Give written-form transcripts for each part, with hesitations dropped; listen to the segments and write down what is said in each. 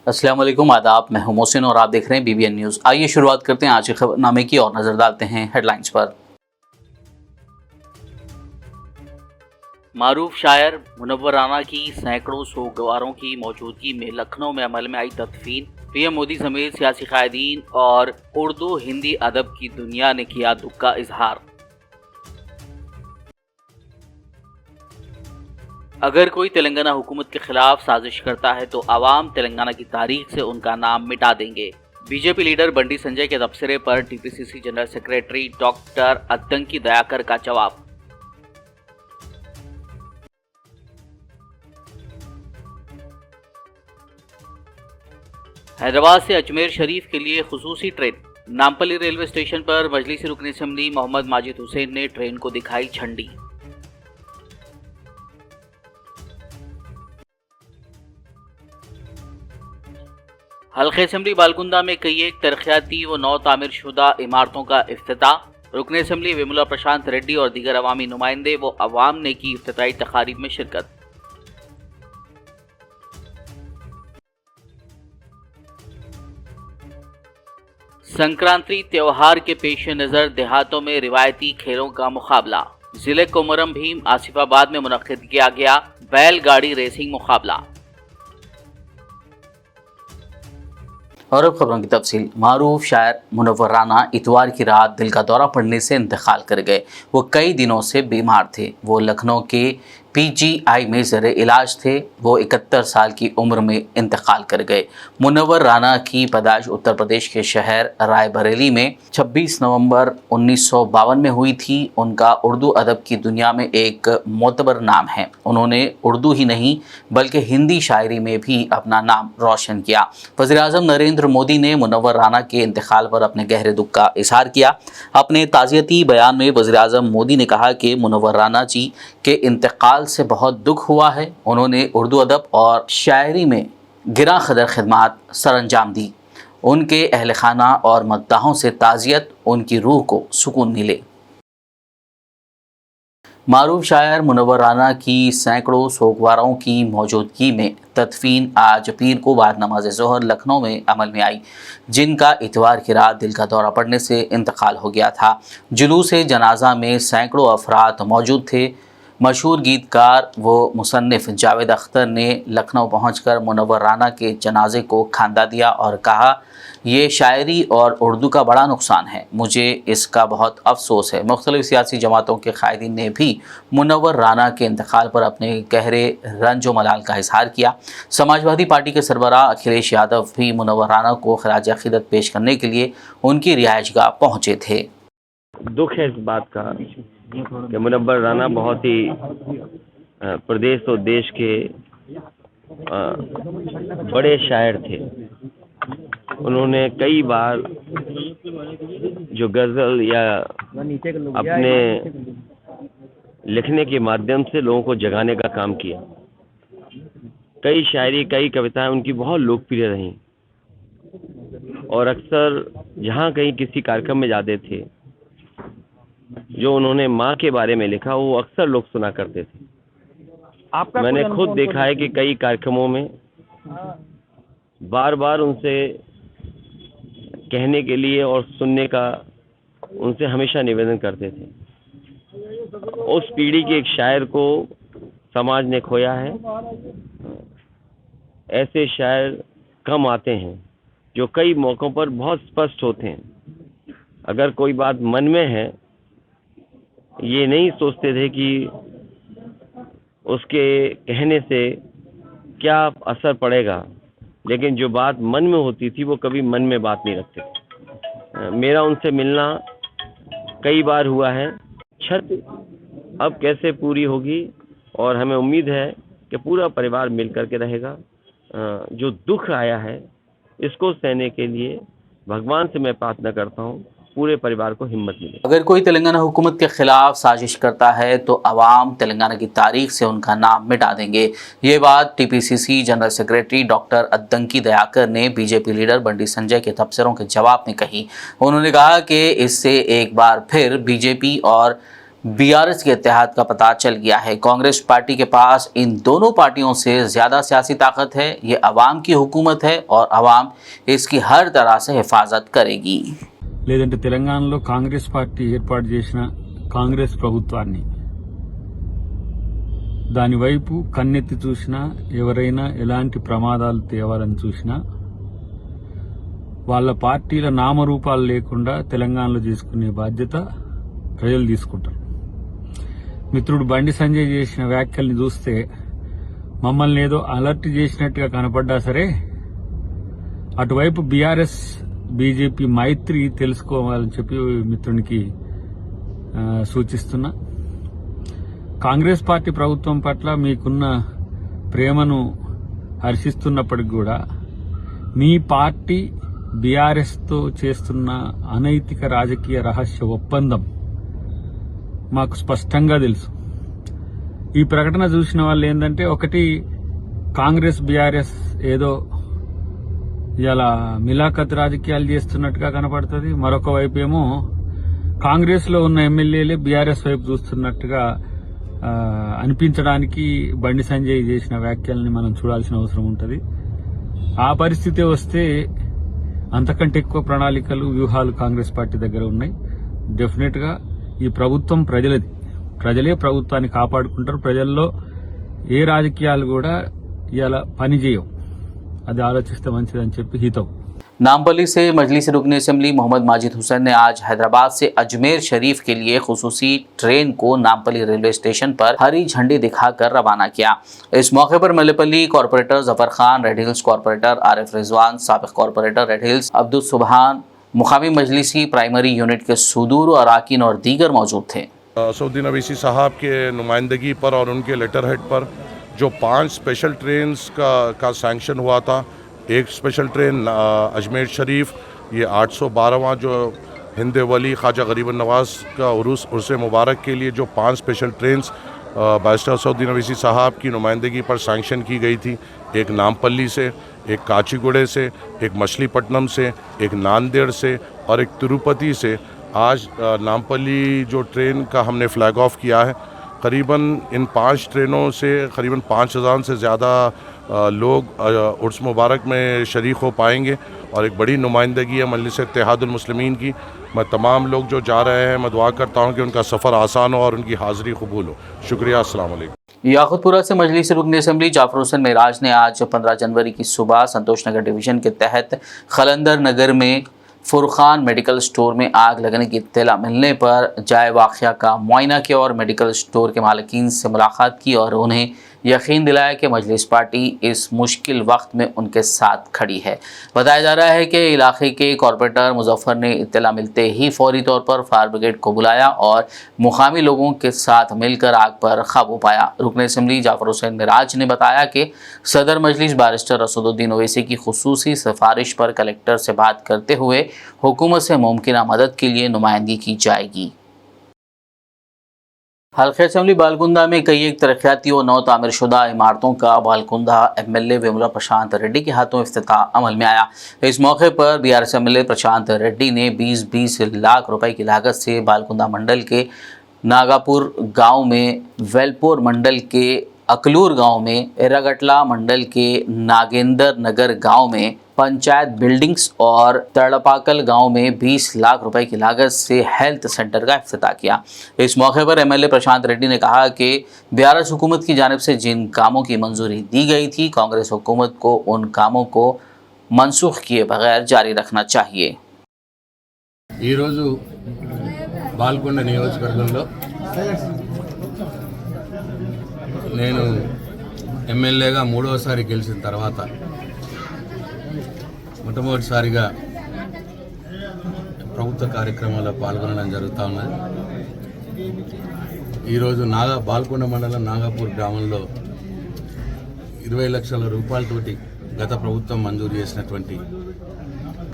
अस्सलाम वालेकुम, आदाब। मैं हूं मोहसिन और आप देख रहे हैं BBN न्यूज़। आइए शुरुआत करते हैं आज के खबरनामे की और नजर डालते हैं हेडलाइंस पर। मारूफ शायर मुनव्वर राना की सैकड़ों सोगवारों की मौजूदगी में लखनऊ में अमल में आई तदफीन। पीएम मोदी समेत सियासी कायदीन और उर्दू हिंदी अदब की दुनिया ने किया दुख का इजहार। अगर कोई तेलंगाना हुकूमत के खिलाफ साजिश करता है तो आवाम तेलंगाना की तारीख से उनका नाम मिटा देंगे। बीजेपी लीडर बंडी संजय के तबसरे पर TPCC general secretary doctor Addanki Dayakar का जवाब। हैदराबाद से अजमेर शरीफ के लिए खुसूसी ट्रेन। नामपल्ली रेलवे स्टेशन पर मजलिस रुकन असेंबली मोहम्मद माजिद हुसैन ने ट्रेन को दिखाई झंडी। हल्के असेंबली बालकुंदा में कई एक तरक्याती व नौ तामीर शुदा इमारतों का इफ्तिताह। रुकन असेंबली विमला प्रशांत रेड्डी और दीगर अवामी नुमाइंदे व अवाम ने की इफ्तिताई तकारीब में शिरकत। संक्रांति त्योहार के पेश नज़र देहातों में रिवायती खेलों का मुकाबला। जिले कोमरम भीम आसिफाबाद में मुनक्किद किया गया बैलगाड़ी रेसिंग मुकाबला। और अब खबरों की तफसील। मारूफ शायर मुनव्वर राना इतवार की रात दिल का दौरा पड़ने से इंतकाल कर गए। वो कई दिनों से बीमार थे। वो लखनऊ के PGI में ज़र इलाज थे। वो 71 साल की उम्र में इंतकाल कर गए। मुनव्वर राना की पैदाइश उत्तर प्रदेश के शहर रायबरेली में 26 नवंबर 1952 में हुई थी। उनका उर्दू अदब की दुनिया में एक मोतबर नाम है। उन्होंने उर्दू ही नहीं बल्कि हिंदी शायरी में भी अपना नाम रोशन किया। वज़ीर-ए-आज़म नरेंद्र मोदी ने मुनव्वर राना के इंतकाल पर अपने गहरे दुख का इजहार किया। अपने ताज़ियती बयान में वज़ीर-ए-आज़म मोदी ने कहा कि मुनव्वर राना जी के इंतकाल से बहुत दुख हुआ है। उन्होंने उर्दू अदब और शायरी में गिरा कदर खिदमत सरअंजाम दी। उनके अहल खाना और मद्दाहों से ताज़ियत, उनकी रूह को सुकून मिले। मारूफ शायर मुनव्वर राना की सैकड़ों सोगवारों की मौजूदगी में तदफीन आज पीर को बाद नमाज ज़ोहर लखनऊ में अमल में आई, जिनका इतवार की रात दिल का दौरा पड़ने से इंतकाल हो गया था। जुलूस जनाजा में सैकड़ों अफराद मौजूद थे। मशहूर गीतकार व मुसन्निफ जावेद अख्तर ने लखनऊ पहुंचकर मुनव्वर राना के जनाजे को खांदा दिया और कहा, ये शायरी और उर्दू का बड़ा नुकसान है, मुझे इसका बहुत अफसोस है। मुख्तलिफ सियासी जमातों के कायदीन ने भी मुनव्वर राना के इंतकाल पर अपने गहरे रंज व मलाल का इजहार किया। समाजवादी पार्टी के सरबराह अखिलेश यादव भी मुनव्वर राना को खराज अकीदत पेश करने के लिए उनकी रिहाइशगाह पहुँचे थे। दुख है इस बात का कि मुनव्वर राना बहुत ही प्रदेश और देश के बड़े शायर थे। उन्होंने कई बार जो गज़ल या अपने लिखने के माध्यम से लोगों को जगाने का काम किया। कई शायरी, कई कविताएं उनकी बहुत लोकप्रिय रहीं और अक्सर जहाँ कहीं किसी कार्यक्रम में जाते थे, जो उन्होंने माँ के बारे में लिखा वो अक्सर लोग सुना करते थे। मैंने खुद देखा है कि कई कार्यक्रमों में बार बार उनसे कहने के लिए और सुनने का उनसे हमेशा निवेदन करते थे। उस पीढ़ी के एक शायर को समाज ने खोया है। ऐसे शायर कम आते हैं जो कई मौक़ों पर बहुत स्पष्ट होते हैं। अगर कोई बात मन में है, ये नहीं सोचते थे कि उसके कहने से क्या असर पड़ेगा, लेकिन जो बात मन में होती थी वो कभी मन में बात नहीं रखते थे। मेरा उनसे मिलना कई बार हुआ है। छत अब कैसे पूरी होगी और हमें उम्मीद है कि पूरा परिवार मिल कर के रहेगा। जो दुख आया है इसको सहने के लिए भगवान से मैं प्रार्थना करता हूँ पूरे परिवार को हिम्मत मिले। अगर कोई तेलंगाना हुकूमत के खिलाफ साजिश करता है तो अवाम तेलंगाना की तारीख से उनका नाम मिटा देंगे। ये बात TPCC general secretary doctor Addanki Dayakar ने बीजेपी लीडर बंडी संजय के तबसरों के जवाब में कही। उन्होंने कहा कि इससे एक बार फिर बीजेपी और बीआरएस के इत्तेहाद का पता चल गया है। कांग्रेस पार्टी के पास इन दोनों पार्टियों से ज़्यादा सियासी ताकत है। ये अवाम की हुकूमत है और अवाम इसकी हर तरह से हिफाजत करेगी। లేదంటే తెలంగాణలో కాంగ్రెస్ పార్టీ ఏర్పాటు చేసిన కాంగ్రెస్ ప్రభుత్వాన్ని దాని వైపు కన్నెత్తి చూసినా, ఎవరైనా ఎలాంటి ప్రమాదాలు తేవాలని చూసినా వాళ్ళ పార్టీల నామరూపాలు లేకుండా తెలంగాణలో చేసుకునే బాధ్యత ప్రజలు తీసుకుంటారు. మిత్రుడు బండి సంజయ్ చేసిన వ్యాఖ్యల్ని చూస్తే మమ్మల్ని ఏదో అలర్ట్ చేసినట్టుగా కనపడ్డా సరే, అటువైపు బీఆర్ఎస్ బీజేపీ మైత్రి తెలుసుకోవాలని చెప్పి మిత్రునికి సూచిస్తున్నా. కాంగ్రెస్ పార్టీ ప్రభుత్వం పట్ల మీకున్న ప్రేమను హర్షిస్తున్నప్పటికీ కూడా మీ పార్టీ బీఆర్ఎస్తో చేస్తున్న అనైతిక రాజకీయ రహస్య ఒప్పందం మాకు స్పష్టంగా తెలుసు. ఈ ప్రకటన చూసిన వాళ్ళు ఏంటంటే, ఒకటి కాంగ్రెస్ బీఆర్ఎస్ ఏదో ఇలా మిలాఖత్ రాజకీయాలు చేస్తున్నట్టుగా కనపడుతుంది, మరొక వైపు ఏమో కాంగ్రెస్ లో ఉన్న ఎమ్మెల్యేలే బీఆర్ఎస్ వైపు చూస్తున్నట్టుగా అనిపించడానికి బండి సంజయ్ చేసిన వ్యాఖ్యల్ని మనం చూడాల్సిన అవసరం ఉంటుంది. ఆ పరిస్థితి వస్తే అంతకంటే ఎక్కువ ప్రణాళికలు, వ్యూహాలు కాంగ్రెస్ పార్టీ దగ్గర ఉన్నాయి. డెఫినెట్ గా ఈ ప్రభుత్వం ప్రజలది, ప్రజలే ప్రభుత్వాన్ని కాపాడుకుంటారు. ప్రజల్లో ఏ రాజకీయాలు కూడా ఇలా పనిచేయవు. అది ఆలోచిస్తే మంచిదని చెప్పి హితవు. नामपल्ली से मजलिस रुकन असम्बली मोहम्मद माजिद हुसैन ने आज हैदराबाद से अजमेर शरीफ के लिए खुसूसी ट्रेन को नामपल्ली रेलवे स्टेशन पर हरी झंडी दिखाकर रवाना किया। इस मौके पर Mallepally corporator Jafar Khan, Red Hills corporator Arif Rizwan, साबिक कॉरपोरेटर रेड हिल्स अब्दुल सुबहान, मुकामी मजलिसी प्राइमरी यूनिट के सुदूर अराकीन और दीगर मौजूद थे। असदुद्दीन अवीसी साहब के नुमाइंदगी पर और उनके लेटर हेड पर जो 5 स्पेशल ट्रेन्स का सैंक्शन हुआ था, एक स्पेशल ट्रेन अजमेर शरीफ, ये 812वां जो हिंद वली ख्वाजा गरीबन नवाज का उर्स मुबारक के लिए जो 5 special trains barrister Asaduddin Owaisi साहब की नुमाइंदगी पर सैंक्शन की गई थी, एक नामपल्ली से, एक काचीगुड़े से, एक मछलीपट्टनम से, एक नांदेड़ से और एक तिरुपति से आज नामपल्ली जो ट्रेन का हमने फ्लैग ऑफ किया है। करीबन इन 5 ट्रेनों से करीबन 5000 से ज़्यादा लोग उर्स मुबारक में शरीक हो पाएंगे और एक बड़ी नुमाइंदगी है मजलिस इत्तेहादुल मुस्लिमीन की। मैं तमाम लोग जो जा रहे हैं, मैं दुआ करता हूँ कि उनका सफ़र आसान हो और उनकी हाज़िरी कबूल हो। शुक्रिया, अस्सलाम वालेकुम। याकुतपुरा से मजलिस रुकन असम्बली जाफर हुसैन मेराज ने आज 15 जनवरी की सुबह संतोष नगर डिवीज़न के तहत खलंदर नगर में फुरखान मेडिकल स्टोर में आग लगने की इत्तला मिलने पर जाए वाक़या का मुआयना किया और मेडिकल स्टोर के मालिकीन से मुलाकात की और उन्हें यकीन दिलाया कि मजलिस पार्टी इस मुश्किल वक्त में उनके साथ खड़ी है। बताया जा रहा है कि इलाके के कॉरपोरेटर मुजफ्फर ने इत्तला मिलते ही फौरी तौर पर फायर ब्रिगेड को बुलाया और मुकामी लोगों के साथ मिलकर आग पर काबू पाया। रुकन असम्बली जाफर हुसैन मेराज ने बताया कि सदर मजलिस बैरिस्टर असदुद्दीन ओवैसी की खुसूसी सिफारिश पर कलेक्टर से बात करते हुए हुकूमत से मुमकिन मदद के लिए नुमाइंदगी की जाएगी। हल्के असम्बली बालकुंदा में कई एक तरक्याती और नौ तामीर शुदा इमारतों का बालकुंदा एमएलए विमला प्रशांत रेड्डी के हाथों इफ्तिताह अमल में आया। इस मौके पर बीआरएस एमएलए प्रशांत रेड्डी ने 20-20 लाख रुपए की लागत से बालकुंदा मंडल के नागापुर गांव में, वेलपुर मंडल के अकलूर गांव में, एरागटला मंडल के नागेंद्र नगर गांव में पंचायत बिल्डिंग्स और तड़पाकल गांव में 20 लाख रुपए की लागत से हेल्थ सेंटर का इफ्तिताह किया। इस मौके पर एमएलए प्रशांत रेड्डी ने कहा कि बीआरएस हुकूमत की जानिब से जिन कामों की मंजूरी दी गई थी, कांग्रेस हुकूमत को उन कामों को मनसूख किए बगैर जारी रखना चाहिए। బాల్కొండ నియోజకవర్గంలో నేను ఎమ్మెల్యేగా 3వసారి గెలిచిన తర్వాత మొట్టమొదటిసారిగా ప్రభుత్వ కార్యక్రమాల్లో పాల్గొనడం జరుగుతూ ఉన్నది. ఈరోజు బాల్కొండ మండలం నాగాపూర్ గ్రామంలో 20 లక్షల రూపాయలతోటి గత ప్రభుత్వం మంజూరు చేసినటువంటి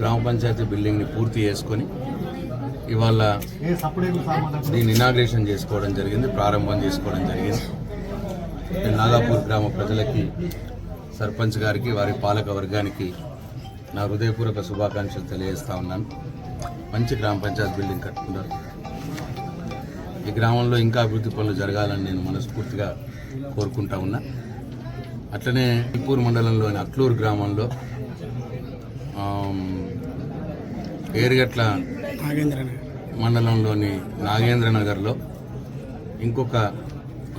గ్రామ పంచాయతీ బిల్డింగ్ని పూర్తి చేసుకొని ఇవాళ దీన్ని ఇనాగ్రేషన్ చేసుకోవడం జరిగింది, ప్రారంభం చేసుకోవడం జరిగింది. నాగాపూర్ గ్రామ ప్రజలకి, సర్పంచ్ గారికి, వారి పాలక వర్గానికి నా హృదయపూర్వక శుభాకాంక్షలు తెలియజేస్తా ఉన్నాను. మంచి గ్రామ పంచాయతీ బిల్డింగ్ కట్టుకున్నారు. ఈ గ్రామంలో ఇంకా అభివృద్ధి పనులు జరగాలని నేను మనస్ఫూర్తిగా కోరుకుంటా ఉన్నా. అట్లనే ఇప్పూరు మండలంలోని అట్లూరు గ్రామంలో ఏరుగట్ల మండలంలోని నాగేంద్ర నగర్లో ఇంకొక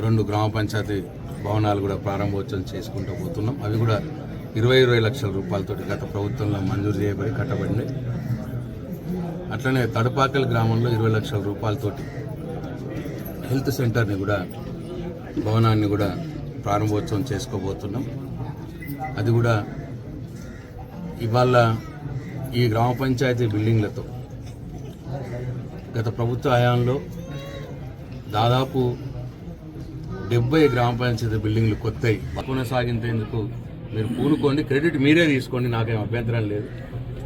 2 గ్రామ పంచాయతీ భవనాలు కూడా ప్రారంభోత్సవం చేసుకుంటూ పోతున్నాం. అవి కూడా 20 లక్షల రూపాయలతో గత ప్రభుత్వంలో మంజూరు చేయబడి కట్టబడినాయి. అట్లనే తడపాకల్ గ్రామంలో 20 లక్షల రూపాయలతోటి హెల్త్ సెంటర్ని కూడా భవనాన్ని కూడా ప్రారంభోత్సవం చేసుకోబోతున్నాం. అది కూడా ఇవాళ ఈ గ్రామ పంచాయతీ బిల్డింగ్లతో గత ప్రభుత్వ హయాంలో దాదాపు 70 గ్రామ పంచాయతీ బిల్డింగ్లు కొత్తవి కొనసాగించేందుకు మీరు పూనుకోండి, క్రెడిట్ మీరే తీసుకోండి, నాకేం అభ్యంతరం లేదు.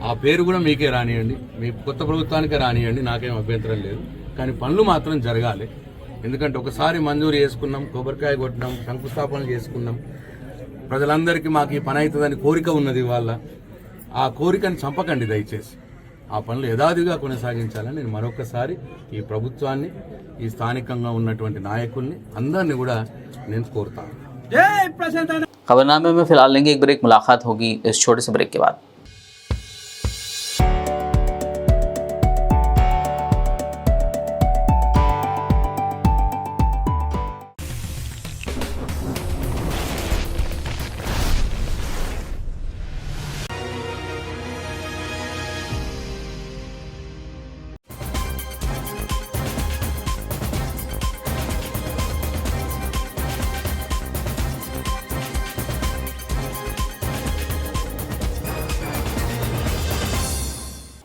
ఆ పేరు కూడా మీకే రానియండి, మీ కొత్త ప్రభుత్వానికే రానియండి, నాకేం అభ్యంతరం లేదు. కానీ పనులు మాత్రం జరగాలి. ఎందుకంటే ఒకసారి మంజూరు చేసుకున్నాం, కొబ్బరికాయ కొట్టినాం, శంకుస్థాపనలు చేసుకున్నాం, ప్రజలందరికీ మాకు ఈ పని అవుతుందని కోరిక ఉన్నది. వాళ్ళ ఆ కోరికను చంపకండి దయచేసి. ఆ పనులు యథావిధిగా కొనసాగించాలని నేను మరొకసారి ఈ ప్రభుత్వాన్ని, ఈ స్థానికంగా ఉన్నటువంటి నాయకుల్ని అందరినీ కూడా నేను కోరుతాను. खबरनामे में फिलहाल लेंगे एक ब्रेक, मुलाकात होगी इस छोटे से ब्रेक के बाद।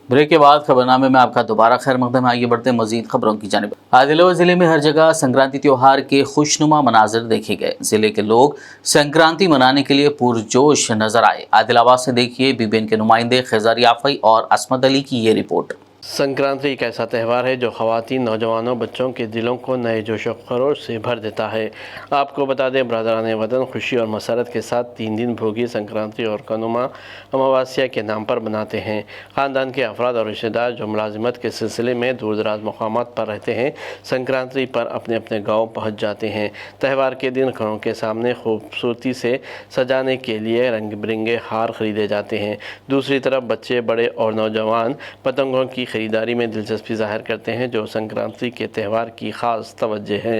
ब्रेक के बाद खबरनामे में आपका दोबारा खैर मकदम है। आगे बढ़ते हैं मजीद खबरों की जानिब। आदिलाबाद जिले में हर जगह संक्रांति त्यौहार के खुशनुमा मनाजिर देखे गए। जिले के लोग संक्रांति मनाने के लिए पुरजोश नजर आए। आदिलाबाद से देखिए बीबीएन के नुमाइंदे खिजर याफई और असमत अली की ये रिपोर्ट। संक्रांति एक ऐसा त्यौहार है जो ख़वातीन, नौजवानों, बच्चों के दिलों को नए जोश व खरोश से भर देता है। आपको बता दें, बरदरान वतन खुशी और मसरत के साथ 3 दिन भोगी, संक्रांति और कनुमा अमावस्या के नाम पर बनाते हैं। ख़ानदान के अफराद और रिश्तेदार जो मुलाजिमत के सिलसिले में दूर दराज मकामात पर रहते हैं, संक्रांति पर अपने अपने गाँव पहुँच जाते हैं। त्यौहार के दिन घरों के सामने खूबसूरती से सजाने के लिए रंग बिरंगे हार खरीदे जाते हैं। दूसरी तरफ बच्चे, बड़े और नौजवान पतंगों की खरीदारी में दिलचस्पी जाहिर करते हैं, जो संक्रांति के त्यौहार की ख़ास तवज्जो है।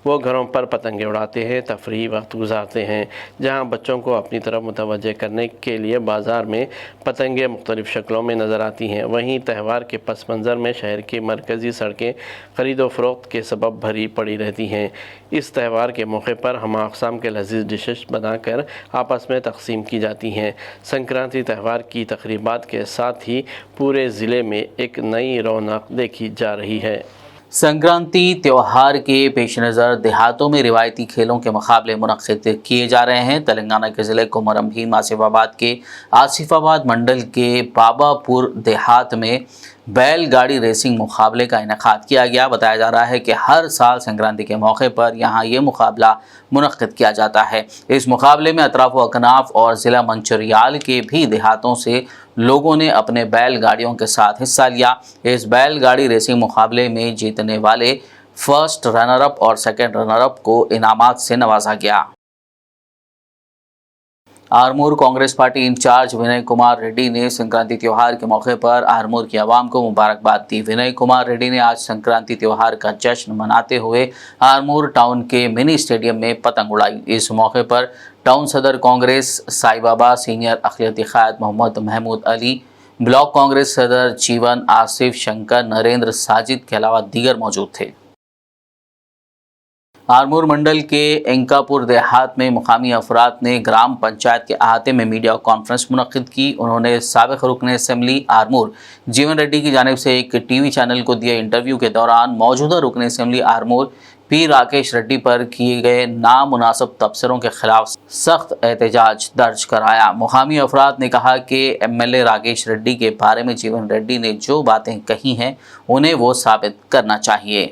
वो घरों पर पतंगे उड़ाते हैं, तफरीही वक्त गुजारते हैं। जहां बच्चों को अपनी तरफ मुतवज्जे करने के लिए बाज़ार में पतंगे मुख्तलिफ़ शक्लों में नज़र आती हैं, वहीं त्यौहार के पस मंज़र में शहर की मरकज़ी सड़कें ख़रीदो फ़रोख्त के सबब भरी पड़ी रहती हैं। इस त्यौहार के मौके पर हम अक़साम के लज़ीज़ डिशेस बनाकर आपस में तक़सीम की जाती हैं। संक्रांति त्यौहार की तक़रीबात के साथ ही पूरे ज़िले में एक नई रौनक देखी जा रही है। संक्रांति त्यौहार के पेश नज़र देहातों में रिवायती खेलों के मुकाबले मुनक़्क़िद किए जा रहे हैं। तेलंगाना के ज़िले कोमरम भीम आसिफाबाद के आसिफाबाद मंडल के बाबापुर देहात में बैलगाड़ी रेसिंग मुकाबले का इनेकाद किया गया। बताया जा रहा है कि हर साल संक्रांति के मौके पर यहाँ ये मुकाबला मुनक़्क़िद किया जाता है। इस मुकाबले में अतराफ व अकनाफ और ज़िला मंचिरियाल के भी देहातों से लोगों ने अपने बैलगाड़ियों के साथ हिस्सा लिया। इस बैलगाड़ी रेसिंग मुकाबले में जीतने वाले फर्स्ट रनर अप और सेकंड रनर अप को इनामात से नवाजा गया। आरमूर कांग्रेस पार्टी इंचार्ज विनय कुमार रेड्डी ने संक्रांति त्यौहार के मौके पर आरमूर की आवाम को मुबारकबाद दी। विनय कुमार रेड्डी ने आज संक्रांति त्यौहार का जश्न मनाते हुए आरमूर टाउन के मिनी स्टेडियम में पतंग उड़ाई। इस मौके पर टाउन सदर कांग्रेस साई बाबा, सीनियर अक़लियती क़ायद मोहम्मद महमूद अली, ब्लॉक कांग्रेस सदर जीवन, आसिफ, शंकर, नरेंद्र, साजिद के अलावा दीगर मौजूद थे। आरमूर मंडल के एंकापुर देहात में मुकामी अफराद ने ग्राम पंचायत के अहाते में मीडिया कॉन्फ्रेंस मुनक़्क़िद की। उन्होंने साबिक़ रुकन असेंबली आरमूर जीवन रेड्डी की जानिब से एक टीवी चैनल को दिए इंटरव्यू के दौरान मौजूदा रुकन असेंबली आरमूर पी राकेश रेड्डी पर किए गए नामुनासिब तबसरों के खिलाफ सख्त एहतजाज दर्ज कराया। मुकामी अफराद ने कहा कि MLA राकेश रेड्डी के बारे में जीवन रेड्डी ने जो बातें कही हैं उन्हें वो साबित करना चाहिए।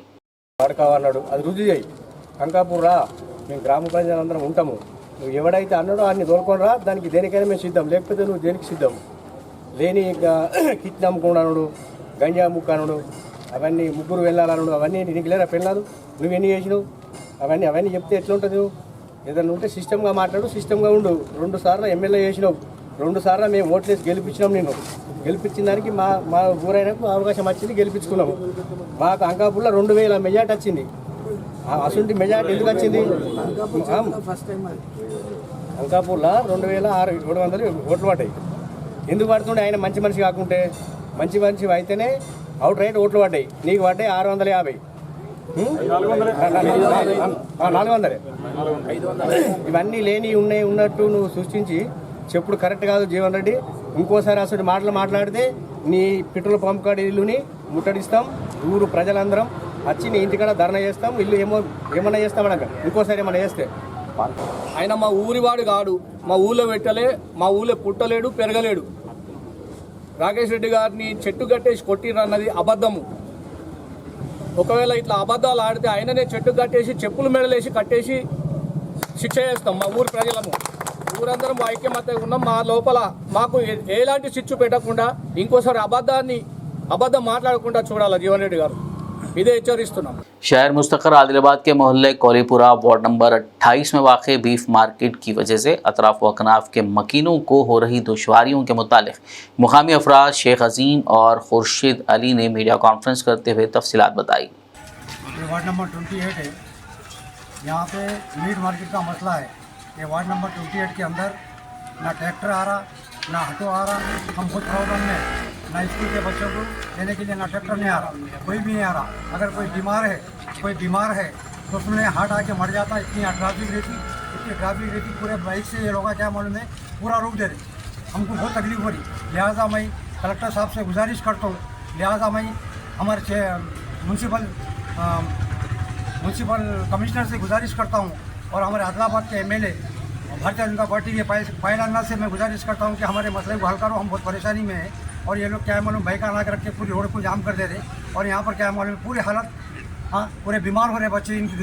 అంకాపూర్ రా, మేము గ్రామ ప్రజలు అందరం ఉంటాము, నువ్వు ఎవడైతే అన్నాడో అన్ని దొరకొని రా, దానికి దేనికైనా మేము సిద్ధం, లేకపోతే నువ్వు దేనికి సిద్ధం లేని కిట్ అమ్ముకున్నాడు, గంజా అమ్ముకున్నాడు, అవన్నీ ముగ్గురు వెళ్ళాలను అవన్నీ నీకు లేరా పెళ్ళాలు నువ్వు ఎన్ని చేసినావు అవన్నీ చెప్తే ఎట్లా ఉంటుంది నువ్వు ఏదైనా ఉంటే సిస్టమ్గా మాట్లాడు సిస్టమ్గా ఉండు 2 సార్లు ఎమ్మెల్యే చేసినావు 2 సార్లు మేము ఓట్లేసి గెలిపించినాం నేను గెలిపించిన దానికి మా ఊరైనకు అవకాశం వచ్చింది గెలిపించుకున్నాము మాకు అంకాపూర్లో 2000 మెజార్టీ వచ్చింది అసలు మెజార్టీ ఎందుకు వచ్చింది అంకాపూర్లో 2700 ఓట్లు పడ్డాయి ఎందుకు పడుతుండే ఆయన మంచి మనిషి కాకుంటే మంచి మనిషి అయితేనే అవుట్ రైట్ ఓట్లు పడ్డాయి నీకు పడ్డాయి 650 400 ఇవన్నీ లేని ఉన్నట్టు నువ్వు సృష్టించి చెప్పుడు కరెక్ట్ కాదు జీవన్ రెడ్డి ఇంకోసారి అసలు మాటలు మాట్లాడితే నీ పెట్రోల్ పంప్ కాడ ఇల్లుని ముట్టడిస్తాం ఊరు ప్రజలందరం వచ్చి నీ ఇంటికాడ ధర్నా చేస్తాం ఇల్లు ఏమన్నా చేస్తామనక ఇంకోసారి ఏమన్నా చేస్తే ఆయన మా ఊరివాడు కాడు మా ఊళ్ళో పెట్టలే మా ఊళ్ళో పుట్టలేడు పెరగలేడు రాకేష్ రెడ్డి గారిని చెట్టు కట్టేసి కొట్టిర్రు అన్నది అబద్ధము ఒకవేళ ఇట్లా అబద్ధాలు ఆడితే ఆయననే చెట్టు కట్టేసి చెప్పులు మెడలేసి కట్టేసి శిక్ష చేస్తాం మా ఊరి ప్రజలము ఊరందరం ఐక్యమత్య ఉన్నాం మా లోపల మాకు ఎలాంటి చిచ్చు పెట్టకుండా ఇంకోసారి అబద్ధం మాట్లాడకుండా చూడాలి జీవన్ రెడ్డి గారు इधे हेच्चरिस्तुन्नाम शहर मुस्तकर आदिलाबाद के मोहल्ले कोलीपुरा वार्ड नंबर 28 में वाक़ बीफ मार्केट की वजह से अतराफ व अकनाफ के मकीनों को हो रही दुश्वारियों के मुतालिक मुकामी अफराद शेख अजीम और खुर्शीद अली ने मीडिया कॉन्फ्रेंस करते हुए तफसीलात बताई। वार्ड नंबर 28 है, यहाँ पे मीट मार्केट का मसला है। ये वार्ड नंबर 28 के अंदर ना ट्रैक्टर आ रहा ना ऑटो आ रहा, हम खुद प्रॉब्लम में ना स्कूल के बच्चों को लेने के लिए ना ट्रैक्टर नहीं आ रहा, कोई भी नहीं आ रहा। अगर कोई बीमार है तो उसमें हार्ट आके मर जाता। इतनी ट्रैफिक रहती पूरे बाइक से ये लोग क्या मालूम है पूरा रोक दे रहे। हमको बहुत तकलीफ हो रही। लिहाजा मैं कलेक्टर साहब से गुजारिश करता हूँ, लिहाजा मैं हमारे म्यूनसिपल कमिश्नर से गुजारिश करता हूँ और हमारे आदिलाबाद के एमएलए भारतीय जनता पार्टी के पायलाना से मैं गुजारिश करता हूँ कि हमारे मसले को हल करो। हम बहुत परेशानी में हैं और ये लोग क्या है मालूम बाइक लगा रख के पूरी रोड को जाम कर दे रहे और यहाँ पर क्या है मालूम पूरी हालत पूरे बीमार हो रहे बच्चे इनकी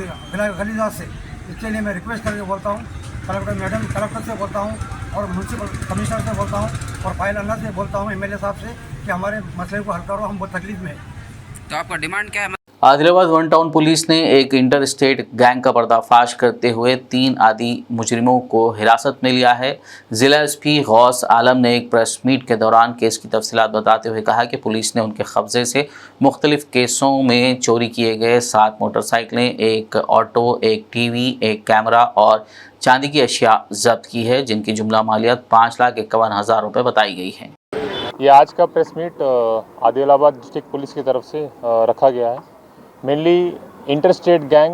गलीजात से। इसके लिए मैं रिक्वेस्ट करके बोलता हूँ कलेक्टर से बोलता हूँ और म्यूनसिपल कमिश्नर से बोलता हूँ और पायलाना से बोलता हूँ एमएलए साहब से कि हमारे मसले को हल करो, हम बहुत तकलीफ में हैं। तो आपका डिमांड क्या है? आदिलाबाद वन टाउन पुलिस ने एक इंटर स्टेट गैंग का पर्दाफाश करते हुए 3 आदि मुजरिमों को हिरासत में लिया है। जिला एसपी गौस आलम ने एक प्रेस मीट के दौरान केस की तफसीलात बताते हुए कहा कि पुलिस ने उनके कब्जे से मुख्तलिफ केसों में चोरी किए गए 7 मोटरसाइकिलें, 1 ऑटो, 1 टीवी, 1 कैमरा और चांदी की अशिया जब्त की है, जिनकी जुमला मालियत 5,51,000 रुपये बताई गई है। ये आज का press meet Adilabad district police की तरफ से रखा गया है। मेनली इंटर स्टेट गैंग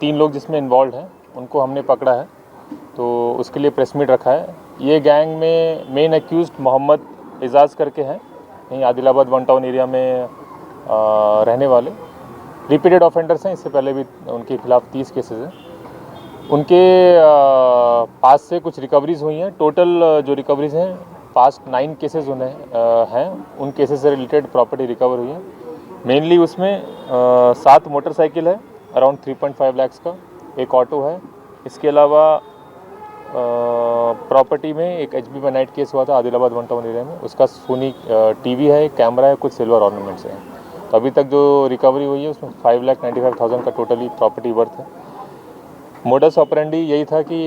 3 लोग जिसमें इन्वॉल्व हैं उनको हमने पकड़ा है, तो उसके लिए प्रेस मीट रखा है। ये गैंग में मेन एक्यूज्ड मोहम्मद एजाज़ करके हैं, यहीं आदिलाबाद वन टाउन एरिया में रहने वाले रिपीटेड ऑफेंडर्स हैं। इससे पहले भी उनके खिलाफ 30 केसेस हैं। उनके पास से कुछ रिकवरीज हुई हैं। टोटल जो रिकवरीज हैं पास्ट 9 केसेस हैं। उन केसेस से रिलेटेड प्रॉपर्टी रिकवर हुई है। मेनली उसमें 7 मोटरसाइकिल है अराउंड 3.5 लाख का, 1 ऑटो है। इसके अलावा प्रॉपर्टी में एक HB में नाइट केस हुआ था आदिलाबाद वन टाउन एरिया में, उसका सोनी टीवी है, कैमरा है, कुछ सिल्वर ऑर्नामेंट्स हैं। तो अभी तक जो रिकवरी हुई है उसमें 5,95,000 का टोटली प्रॉपर्टी वर्थ है। मोडस ऑपरेंडी यही था कि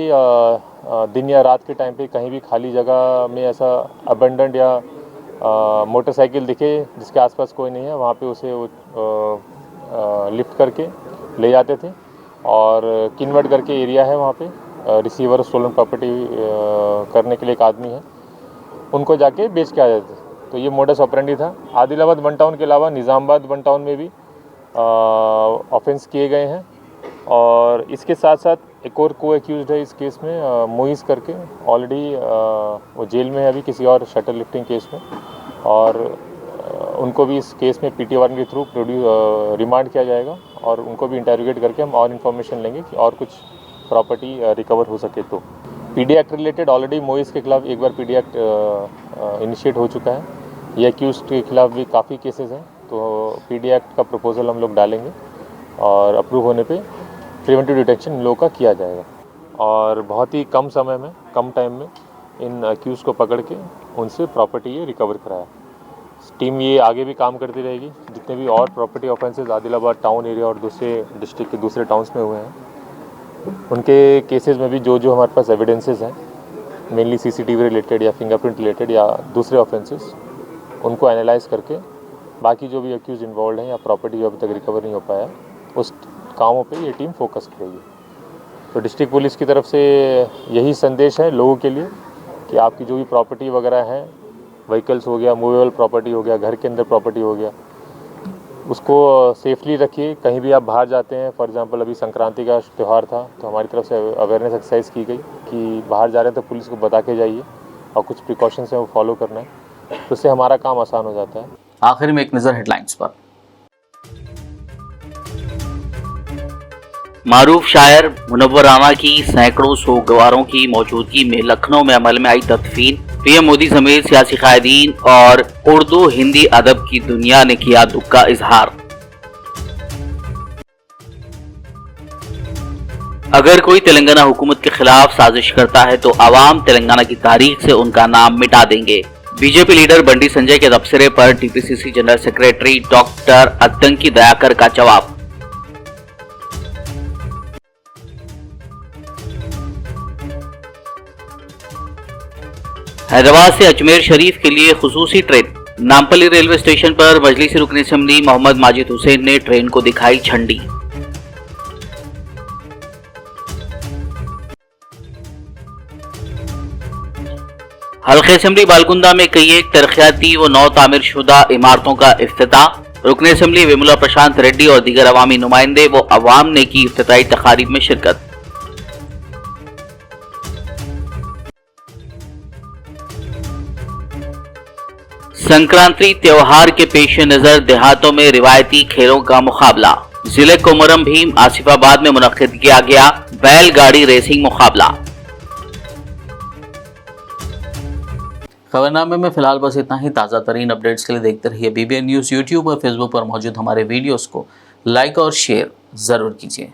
दिन या रात के टाइम पे कहीं भी खाली जगह में ऐसा अबेंडेंड या मोटरसाइकिल दिखे जिसके आसपास कोई नहीं है, वहाँ पे उसे लिफ्ट करके ले जाते थे और किन्वर्ट करके एरिया है वहाँ पे रिसीवर स्टोलन प्रॉपर्टी करने के लिए एक आदमी है, उनको जाके बेच के आ जाते थे। तो ये मोडस ऑपरेंडी था। आदिलाबाद वन टाउन के अलावा निज़ामाबाद वन टाउन में भी ऑफेंस किए गए हैं और इसके साथ साथ एक और को एक्यूज्ड है इस केस में मोइस करके, ऑलरेडी वो जेल में है अभी किसी और शटर लिफ्टिंग केस में, और उनको भी इस केस में PT वारंट के थ्रू रिमांड किया जाएगा और उनको भी इंटरोगेट करके हम और इन्फॉर्मेशन लेंगे कि और कुछ प्रॉपर्टी रिकवर हो सके। तो PD एक्ट रिलेटेड ऑलरेडी मोइस के खिलाफ एक बार PD एक्ट इनिशिएट हो चुका है। ये एक्यूज्ड के खिलाफ भी काफ़ी केसेस हैं, तो PD एक्ट का प्रपोजल हम लोग डालेंगे और अप्रूव होने पे प्रिवेंटिव डिटेक्शन इन लोगों का किया जाएगा और बहुत ही कम समय में, कम टाइम में इन एक्यूज को पकड़ के उनसे प्रॉपर्टी ये रिकवर कराया। टीम ये आगे भी काम करती रहेगी। जितने भी और property offences Adilabad town area और दूसरे डिस्ट्रिक्ट के दूसरे टाउन्स में हुए हैं, उनके केसेस में भी जो जो हमारे पास एविडेंसेस हैं, मेनली सीसीटीवी रिलेटेड या फिंगरप्रिंट रिलेटेड या दूसरे ऑफेंसेस, उनको एनालाइज करके बाकी जो भी एक्यूज इन्वॉल्व हैं या प्रॉपर्टी जो अभी तक रिकवर नहीं हो पाया, उस कामों पे ये टीम फोकस करेगी। तो डिस्ट्रिक्ट पुलिस की तरफ से यही संदेश है लोगों के लिए कि आपकी जो भी प्रॉपर्टी वगैरह है, व्हीकल्स हो गया, मूवेबल प्रॉपर्टी हो गया, घर के अंदर प्रॉपर्टी हो गया, उसको सेफली रखिए। कहीं भी आप बाहर जाते हैं, फॉर एग्जांपल अभी संक्रांति का त्यौहार था, तो हमारी तरफ से अवेयरनेस एक्सरसाइज की गई कि बाहर जा रहे हैं तो पुलिस को बता के जाइए और कुछ प्रिकॉशंस हैं वो फॉलो करना है, तो उससे हमारा काम आसान हो जाता है। आखिर में एक नज़र हेडलाइंस पर। मारूफ शायर मुनव्वर राना की सैकड़ों सोगवारों की मौजूदगी में लखनऊ में अमल में आई तदफीन। पीएम मोदी समेत सियासी कायदीन और उर्दू हिंदी अदब की दुनिया ने किया दुख का इजहार। अगर कोई तेलंगाना हुकूमत के खिलाफ साजिश करता है तो आवाम तेलंगाना की तारीख से उनका नाम मिटा देंगे। बीजेपी लीडर बंडी संजय के तबसरे पर TPCC general secretary doctor Attanki Dayakar का जवाब। हैदराबाद से अजमेर शरीफ के लिए खुसूसी ट्रेन। नामपल्ली रेलवे स्टेशन पर मजलिसी रुकन असेंबली मोहम्मद माजिद हुसैन ने ट्रेन को दिखाई झंडी। हल्के असेंबली बालकुंदा में कई एक तरक्याती व नौ तामीर शुदा इमारतों का इफ्तिताह। रुकन असेंबली विमला प्रशांत रेड्डी और दीगर अवामी नुमाइंदे व अवाम ने की इफ्तिताई तकारीब में शिरकत। संक्रांति त्योहार के पेश नजर देहातों में रिवायती खेलों का मुकाबला। जिले कोमरम भीम आसिफाबाद में मुनक्किद किया गया बैलगाड़ी रेसिंग मुकाबला। खबरनामे में फिलहाल बस इतना ही। ताज़ा तरीन अपडेट्स के लिए देखते रहिए BBN न्यूज़। यूट्यूब और फेसबुक पर मौजूद हमारे वीडियोस को लाइक और शेयर ज़रूर कीजिए।